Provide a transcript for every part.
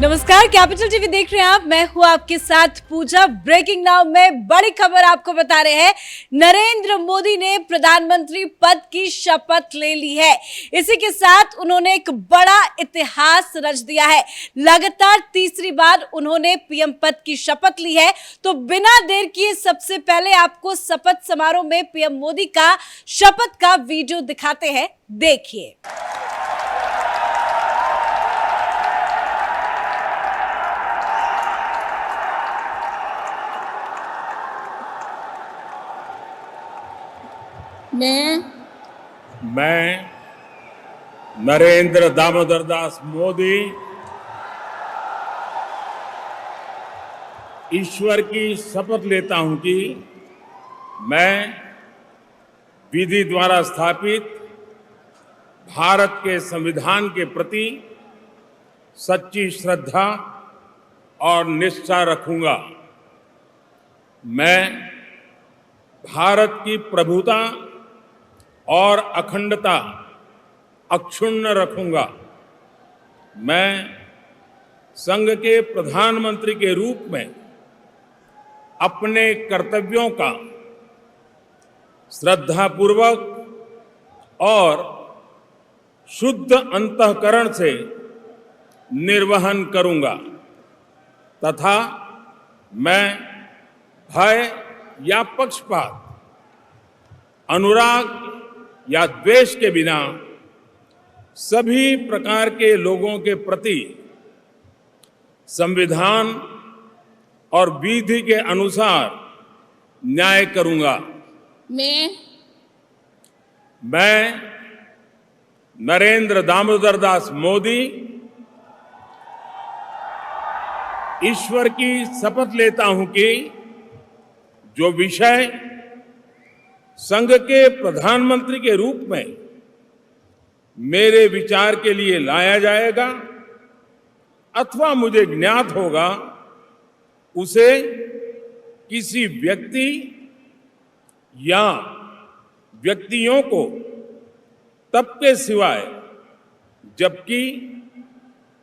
नमस्कार, capital TV देख रहे हैं आप। मैं हूं आपके साथ पूजा। ब्रेकिंग नाउ में बड़ी खबर आपको बता रहे हैं। नरेंद्र मोदी ने प्रधानमंत्री पद की शपथ ले ली है। इसी के साथ उन्होंने एक बड़ा इतिहास रच दिया है। लगातार तीसरी बार उन्होंने पीएम पद की शपथ ली है। तो बिना देर किए सबसे पहले आपको शपथ समारोह में पीएम मोदी का शपथ का वीडियो दिखाते हैं, देखिए। मैं नरेंद्र दामोदर दास मोदी ईश्वर की शपथ लेता हूं कि मैं विधि द्वारा स्थापित भारत के संविधान के प्रति सच्ची श्रद्धा और निष्ठा रखूंगा। मैं भारत की प्रभुता और अखंडता अक्षुण्ण रखूंगा। मैं संघ के प्रधानमंत्री के रूप में अपने कर्तव्यों का श्रद्धापूर्वक और शुद्ध अंतःकरण से निर्वहन करूंगा तथा मैं भय या पक्षपात, अनुराग या द्वेष के बिना सभी प्रकार के लोगों के प्रति संविधान और विधि के अनुसार न्याय करूंगा। मैं नरेंद्र दामोदर दास मोदी ईश्वर की शपथ लेता हूं कि जो विषय संघ के प्रधानमंत्री के रूप में मेरे विचार के लिए लाया जाएगा अथवा मुझे ज्ञात होगा, उसे किसी व्यक्ति या व्यक्तियों को तब के सिवाय जबकि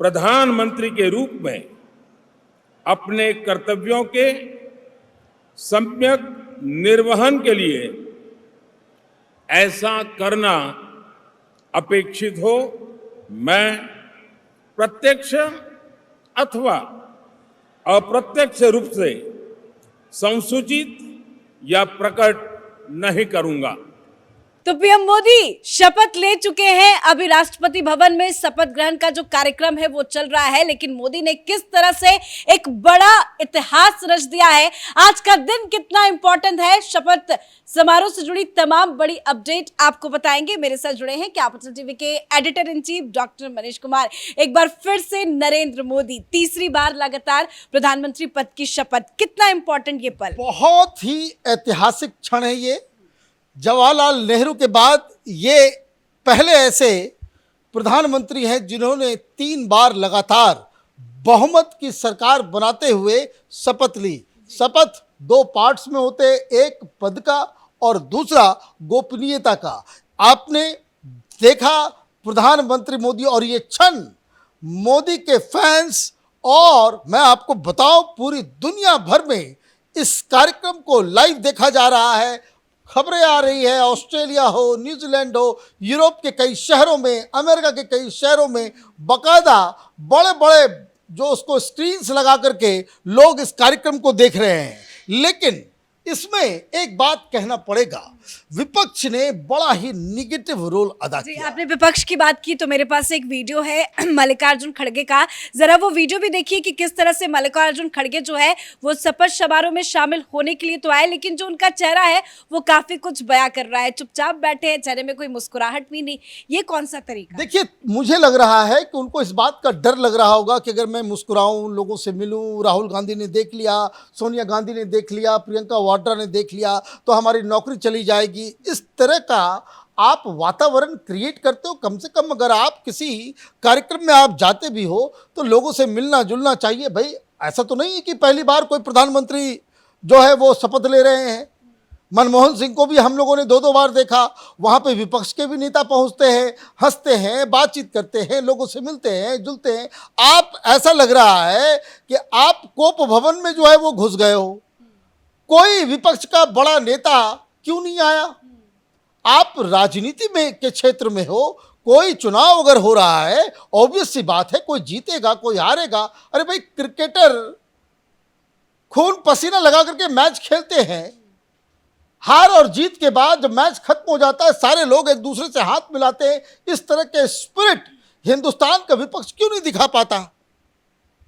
प्रधानमंत्री के रूप में अपने कर्तव्यों के सम्यक निर्वहन के लिए ऐसा करना अपेक्षित हो, मैं प्रत्यक्ष अथवा अप्रत्यक्ष रूप से संसूचित या प्रकट नहीं करूंगा। तो पीएम मोदी शपथ ले चुके हैं। अभी राष्ट्रपति भवन में शपथ ग्रहण का जो कार्यक्रम है वो चल रहा है, लेकिन मोदी ने किस तरह से एक बड़ा इतिहास रच दिया है। आज का दिन कितना इंपॉर्टेंट है, शपथ समारोह से जुड़ी तमाम बड़ी अपडेट आपको बताएंगे। मेरे साथ जुड़े हैं कैपिटल टीवी के editor in chief doctor Manish Kumar. एक बार फिर से नरेंद्र मोदी तीसरी बार लगातार प्रधानमंत्री पद की शपथ, कितना इंपॉर्टेंट ये पल? बहुत ही ऐतिहासिक क्षण है ये। जवाहरलाल नेहरू के बाद ये पहले ऐसे प्रधानमंत्री हैं जिन्होंने 3 बार लगातार बहुमत की सरकार बनाते हुए शपथ ली। शपथ 2 पार्ट्स में होते, एक पद का और दूसरा गोपनीयता का। आपने देखा प्रधानमंत्री मोदी, और ये क्षण मोदी के फैंस और मैं आपको बताऊं पूरी दुनिया भर में इस कार्यक्रम को लाइव देखा जा रहा है। खबरें आ रही है, ऑस्ट्रेलिया हो, न्यूजीलैंड हो, यूरोप के कई शहरों में, अमेरिका के कई शहरों में बाकायदा बड़े बड़े जो उसको स्क्रीन्स लगा करके लोग इस कार्यक्रम को देख रहे हैं। लेकिन इसमें एक बात कहना पड़ेगा, विपक्ष ने बड़ा ही निगेटिव रोल अदा किया। आपने विपक्ष की बात की तो मेरे पास एक वीडियो है मल्लिकार्जुन खड़गे का। जरा वो वीडियो भी देखिए कि किस तरह से मल्लिकार्जुन खड़गे जो है वो शपथ समारोह में शामिल होने के लिए तो आए, लेकिन जो उनका चेहरा है वो काफी कुछ बयां कर रहा है। चुपचाप बैठे हैं, चेहरे में कोई मुस्कुराहट भी नहीं। ये कौन सा तरीका? देखिए, मुझे लग रहा है कि उनको इस बात का डर लग रहा होगा कि अगर मैं मुस्कुराऊं, लोगों से मिलूं, राहुल गांधी ने देख लिया, सोनिया गांधी ने देख लिया, प्रियंका वाड्रा ने देख लिया, तो हमारी नौकरी चली जाएगी। इस तरह का आप वातावरण क्रिएट करते हो। कम से कम अगर आप किसी कार्यक्रम में आप जाते भी हो तो लोगों से मिलना जुलना चाहिए। भाई ऐसा तो नहीं है कि पहली बार कोई प्रधानमंत्री जो है वो शपथ ले रहे हैं। मनमोहन सिंह को भी हम लोगों ने दो दो बार देखा, वहाँ पे विपक्ष के भी नेता पहुँचते हैं, हंसते हैं, बातचीत करते हैं, लोगों से मिलते हैं, जुलते हैं। आप ऐसा लग रहा है कि आप कोप भवन में जो है वो घुस गए हो। कोई विपक्ष का बड़ा नेता क्यों नहीं आया? आप राजनीति में के क्षेत्र में हो, कोई चुनाव अगर हो रहा है, ऑब्वियस सी बात है कोई जीतेगा कोई हारेगा। अरे भाई, क्रिकेटर खून पसीना लगा करके मैच खेलते हैं, हार और जीत के बाद जब मैच खत्म हो जाता है सारे लोग एक दूसरे से हाथ मिलाते हैं। इस तरह के स्पिरिट हिंदुस्तान का विपक्ष क्यों नहीं दिखा पाता?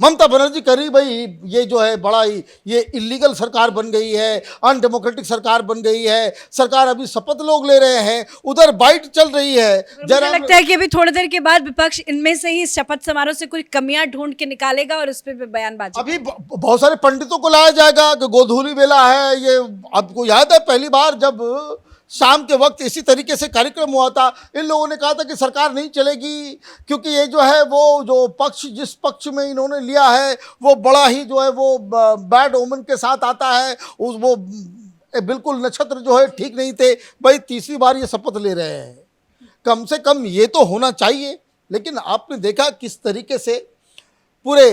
ममता बनर्जी करी भाई, ये जो है बड़ा ही ये इलीगल सरकार बन गई है, अनडेमोक्रेटिक सरकार बन गई है, सरकार अभी शपथ लोग ले रहे हैं, उधर बाइट चल रही है। मुझे लगता है कि अभी थोड़ी देर के बाद विपक्ष इनमें से ही शपथ समारोह से कुछ कमियां ढूंढ के निकालेगा और उस पर बयानबाजी। अभी बहुत सारे पंडितों को लाया जाएगा कि गोधूली बेला है ये। आपको याद है पहली बार जब शाम के वक्त इसी तरीके से कार्यक्रम हुआ था, इन लोगों ने कहा था कि सरकार नहीं चलेगी क्योंकि ये जो है वो जो पक्ष जिस पक्ष में इन्होंने लिया है वो बड़ा ही जो है वो बैड ओमन के साथ आता है। उस वो बिल्कुल नक्षत्र जो है ठीक नहीं थे। भाई तीसरी बार ये शपथ ले रहे हैं, कम से कम ये तो होना चाहिए। लेकिन आपने देखा किस तरीके से पूरे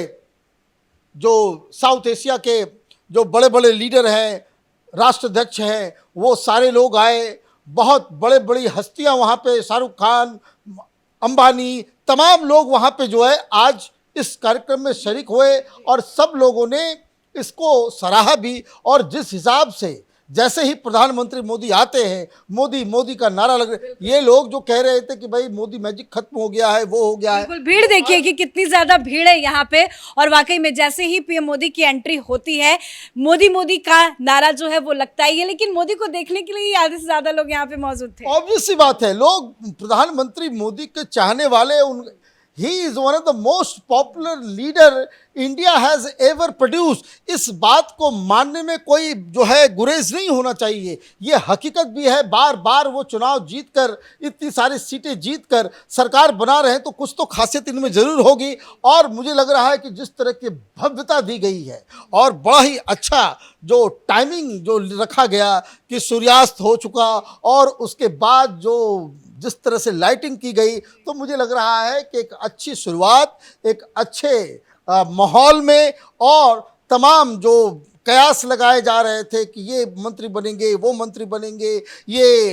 जो साउथ एशिया के जो बड़े बड़े लीडर हैं, राष्ट्राध्यक्ष हैं, वो सारे लोग आए। बहुत बड़े बड़ी हस्तियां वहाँ पे, शाहरुख खान, अंबानी, तमाम लोग वहाँ पे जो है आज इस कार्यक्रम में शरीक हुए और सब लोगों ने इसको सराहा भी। और जिस हिसाब से जैसे ही प्रधानमंत्री मोदी आते हैं, मोदी मोदी का नारा लग रहा है। ये लोग जो कह रहे थे कि भाई मोदी मैजिक खत्म हो गया है, वो हो गया है। बिल्कुल, भीड़ देखिए कि कितनी ज्यादा भीड़ है यहाँ पे। और वाकई में जैसे ही पीएम मोदी की एंट्री होती है, मोदी मोदी का नारा जो है वो लगता ही है। लेकिन मोदी को देखने के लिए आधे से ज्यादा लोग यहाँ पे मौजूद थे। ऑब्वियस सी बात है, लोग प्रधानमंत्री मोदी के चाहने वाले। He is one of the most popular leader India has ever produce. इस बात को मानने में कोई जो है गुरेज नहीं होना चाहिए। ये हकीकत भी है, बार बार वो चुनाव जीतकर, इतनी सारी सीटें जीतकर सरकार बना रहे हैं, तो कुछ तो खासियत इनमें जरूर होगी। और मुझे लग रहा है कि जिस तरह की भव्यता दी गई है और बड़ा ही अच्छा जो टाइमिंग जो रखा गया कि सूर्यास्त हो चुका और उसके बाद जो जिस तरह से लाइटिंग की गई, तो मुझे लग रहा है कि एक अच्छी शुरुआत, एक अच्छे माहौल में, और तमाम जो कयास लगाए जा रहे थे कि ये मंत्री बनेंगे, वो मंत्री बनेंगे, ये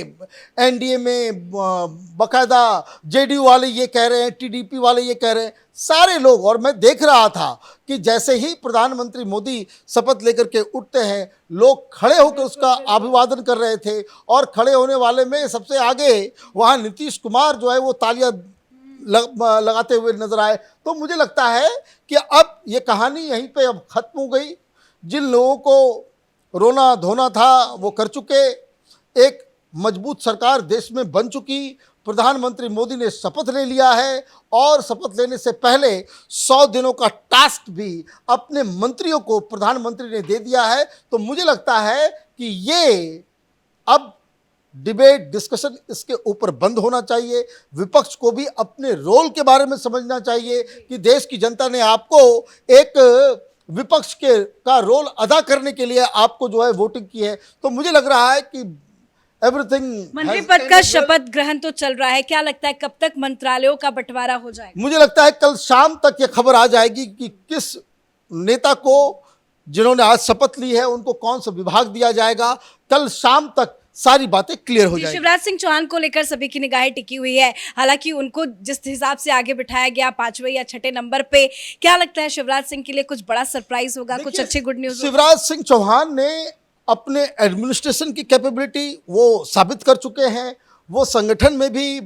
एनडीए में बाकायदा जेडीयू वाले ये कह रहे हैं, टीडीपी वाले ये कह रहे हैं, सारे लोग। और मैं देख रहा था कि जैसे ही प्रधानमंत्री मोदी शपथ लेकर के उठते हैं, लोग खड़े होकर उसका अभिवादन कर रहे थे। और खड़े होने वाले में सबसे आगे वहाँ नीतीश कुमार जो है वो तालियां लगाते हुए नजर आए। तो मुझे लगता है कि अब ये कहानी यहीं पे अब खत्म हो गई। जिन लोगों को रोना धोना था वो कर चुके, एक मजबूत सरकार देश में बन चुकी, प्रधानमंत्री मोदी ने शपथ ले लिया है और शपथ लेने से पहले 100 दिनों का टास्क भी अपने मंत्रियों को प्रधानमंत्री ने दे दिया है। तो मुझे लगता है कि ये अब डिबेट डिस्कशन इसके ऊपर बंद होना चाहिए। विपक्ष को भी अपने रोल के बारे में समझना चाहिए कि देश की जनता ने आपको एक विपक्ष के का रोल अदा करने के लिए आपको जो है वोटिंग की है। तो मुझे लग रहा है कि एवरीथिंग, मंत्री पद का शपथ ग्रहण तो चल रहा है, क्या लगता है कब तक मंत्रालयों का बंटवारा हो जाएगा? मुझे लगता है कल शाम तक ये खबर आ जाएगी कि किस नेता को जिन्होंने आज शपथ ली है उनको कौन सा विभाग दिया जाएगा। कल शाम तक सारी बातें क्लियर हो जाएगी। शिवराज सिंह चौहान को लेकर सभी की निगाहें टिकी हुई है। हालांकि उनको जिस हिसाब से आगे बिठाया गया 5वें या 6ठे नंबर पे, क्या लगता है शिवराज सिंह के लिए कुछ बड़ा सरप्राइज होगा, कुछ अच्छे गुड न्यूज? शिवराज सिंह चौहान ने अपने एडमिनिस्ट्रेशन की कैपेबिलिटी वो साबित कर चुके हैं। वो संगठन में भी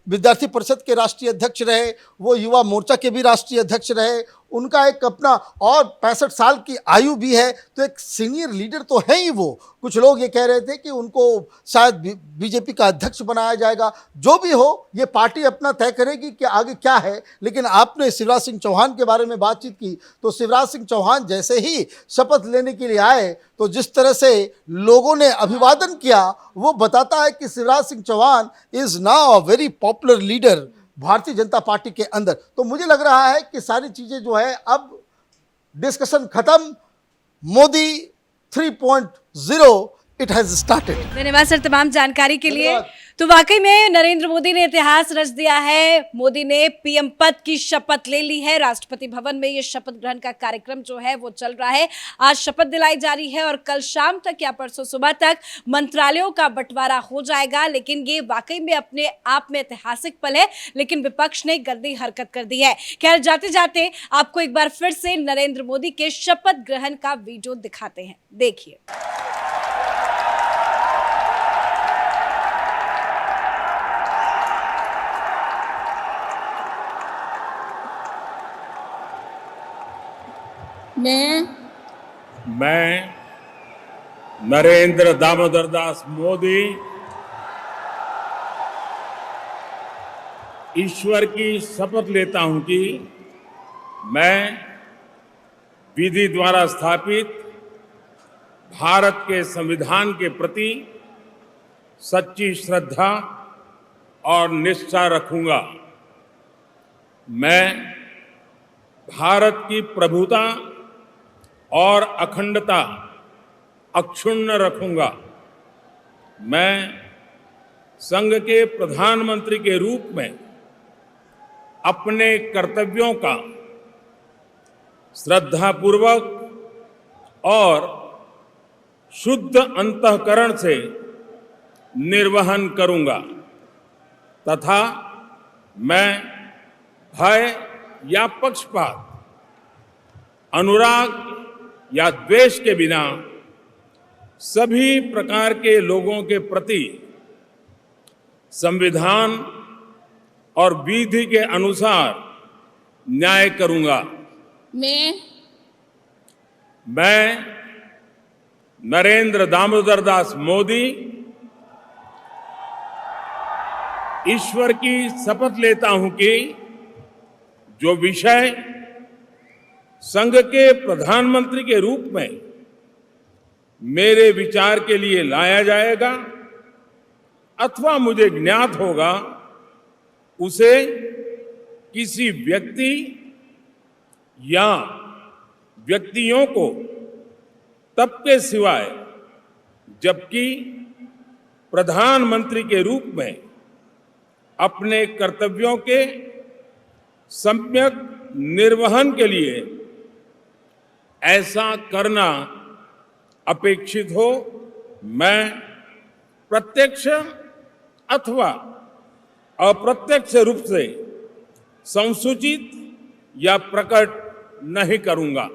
विद्यार्थी परिषद के राष्ट्रीय अध्यक्ष रहे, वो युवा मोर्चा के भी राष्ट्रीय अध्यक्ष रहे। उनका एक अपना और 65 साल की आयु भी है, तो एक सीनियर लीडर तो है ही वो। कुछ लोग ये कह रहे थे कि उनको शायद बीजेपी का अध्यक्ष बनाया जाएगा। जो भी हो, ये पार्टी अपना तय करेगी कि आगे क्या है। लेकिन आपने शिवराज सिंह चौहान के बारे में बातचीत की, तो शिवराज सिंह चौहान जैसे ही शपथ लेने के लिए आए, तो जिस तरह से लोगों ने अभिवादन किया, वो बताता है कि Shivraj Singh Chouhan is now a very popular leader Bharatiya Janata party के अंदर। तो मुझे लग रहा है कि सारी चीजें जो है अब डिस्कशन खत्म। Modi 3.0 it has started. धन्यवाद सर तमाम जानकारी के लिए। धन्यवाद। तो वाकई में नरेंद्र मोदी ने इतिहास रच दिया है। मोदी ने पीएम पद की शपथ ले ली है। राष्ट्रपति भवन में ये शपथ ग्रहण का कार्यक्रम जो है वो चल रहा है। आज शपथ दिलाई जा रही है और कल शाम तक या परसों सुबह तक मंत्रालयों का बंटवारा हो जाएगा। लेकिन ये वाकई में अपने आप में ऐतिहासिक पल है, लेकिन विपक्ष ने गंदी हरकत कर दी है। खैर, जाते जाते आपको एक बार फिर से नरेंद्र मोदी के शपथ ग्रहण का वीडियो दिखाते हैं, देखिए। मैं नरेंद्र दामोदर दास मोदी ईश्वर की शपथ लेता हूं कि मैं विधि द्वारा स्थापित भारत के संविधान के प्रति सच्ची श्रद्धा और निष्ठा रखूंगा। मैं भारत की प्रभुता और अखंडता अक्षुण्ण रखूंगा। मैं संघ के प्रधानमंत्री के रूप में अपने कर्तव्यों का श्रद्धापूर्वक और शुद्ध अंतःकरण से निर्वहन करूंगा तथा मैं भय या पक्षपात, अनुराग या द्वेष के बिना सभी प्रकार के लोगों के प्रति संविधान और विधि के अनुसार न्याय करूंगा। मैं नरेंद्र दामोदर दास मोदी ईश्वर की शपथ लेता हूं कि जो विषय संघ के प्रधानमंत्री के रूप में मेरे विचार के लिए लाया जाएगा अथवा मुझे ज्ञात होगा, उसे किसी व्यक्ति या व्यक्तियों को तब के सिवाय जबकि प्रधानमंत्री के रूप में अपने कर्तव्यों के सम्यक निर्वहन के लिए ऐसा करना अपेक्षित हो, मैं प्रत्यक्ष अथवा अप्रत्यक्ष रूप से संसूचित या प्रकट नहीं करूंगा।